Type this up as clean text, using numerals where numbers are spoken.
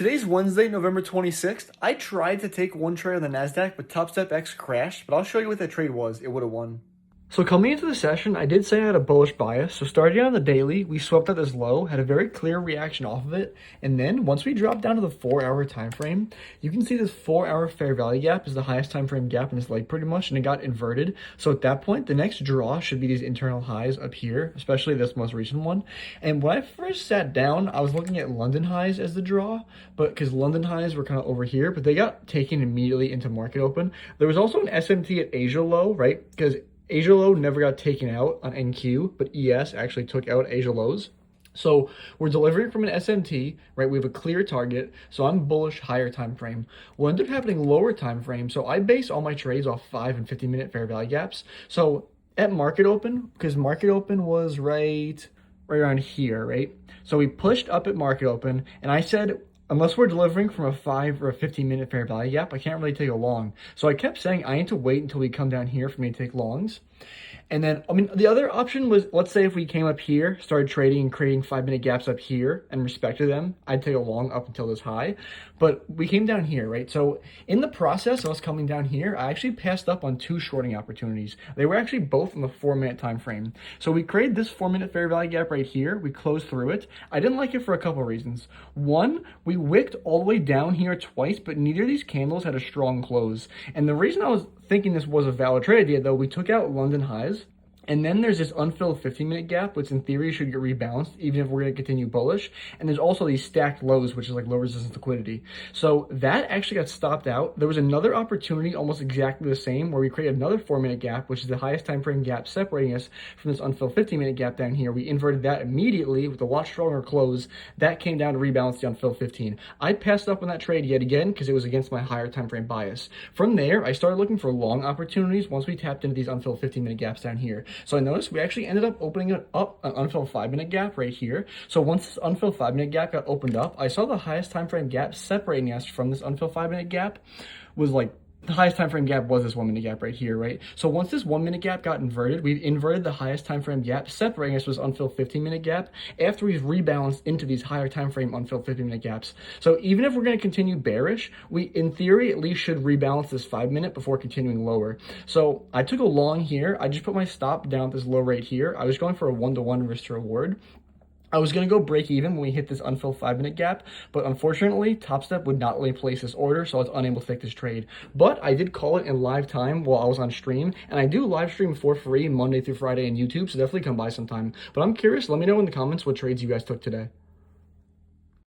Today's Wednesday, November 26th. I tried to take one trade on the NASDAQ, but Top Step X crashed, but I'll show you what that trade was. It would have won. So coming into the session, I did say I had a bullish bias. So starting on the daily, we swept at this low, had a very clear reaction off of it. And then once we dropped down to the 4-hour time frame, you can see this 4-hour fair value gap is the highest time frame gap in this leg pretty much, and it got inverted. So at that point, the next draw should be these internal highs up here, especially this most recent one. And when I first sat down, I was looking at London highs as the draw, but because London highs were kind of over here, but they got taken immediately into market open. There was also an SMT at Asia low, right? Because Asia low never got taken out on NQ, but ES actually took out Asia lows. So we're delivering from an SMT, right? We have a clear target. So I'm bullish higher time frame. What ended up happening lower time frame. So I base all my trades off 5 and 50-minute fair value gaps. So at market open, because market open was right around here, right? So we pushed up at market open, and I said, unless we're delivering from a 5 or a 15-minute fair value gap, I can't really take a long. So I kept saying I need to wait until we come down here for me to take longs. And then, the other option was, let's say if we came up here, started trading and creating 5-minute gaps up here and respected them, I'd take a long up until this high. But we came down here, right? So in the process of us coming down here, I actually passed up on 2 shorting opportunities. They were actually both in the 4-minute time frame. So we created this 4-minute fair value gap right here. We closed through it. I didn't like it for a couple of reasons. One, we wicked all the way down here twice, but neither of these candles had a strong close. And the reason I was thinking this was a valid trade idea, though, we took out London highs. And then there's this unfilled 15-minute gap, which in theory should get rebalanced, even if we're going to continue bullish. And there's also these stacked lows, which is like low resistance liquidity. So that actually got stopped out. There was another opportunity, almost exactly the same, where we created another 4-minute gap, which is the highest time frame gap separating us from this unfilled 15-minute gap down here. We inverted that immediately with a lot stronger close. That came down to rebalance the unfilled 15. I passed up on that trade yet again because it was against my higher time frame bias. From there, I started looking for long opportunities once we tapped into these unfilled 15-minute gaps down here. So I noticed we actually ended up opening up an unfilled 5-minute gap right here. So once this unfilled 5-minute gap got opened up, I saw the highest time frame gap separating us from this unfilled 5-minute gap was like, the highest time frame gap was this 1-minute gap right here, right? So once this 1-minute gap got inverted, we've inverted the highest time frame gap, separating us from this unfilled 15-minute gap after we've rebalanced into these higher time frame unfilled 15-minute gaps. So even if we're going to continue bearish, we in theory at least should rebalance this 5-minute before continuing lower. So I took a long here. I just put my stop down at this low right here. I was going for a 1-to-1 risk to reward. I was going to go break even when we hit this unfilled 5-minute gap, but unfortunately, Top Step would not let me place this order, so I was unable to take this trade. But I did call it in live time while I was on stream, and I do live stream for free Monday through Friday on YouTube, so definitely come by sometime. But I'm curious, let me know in the comments what trades you guys took today.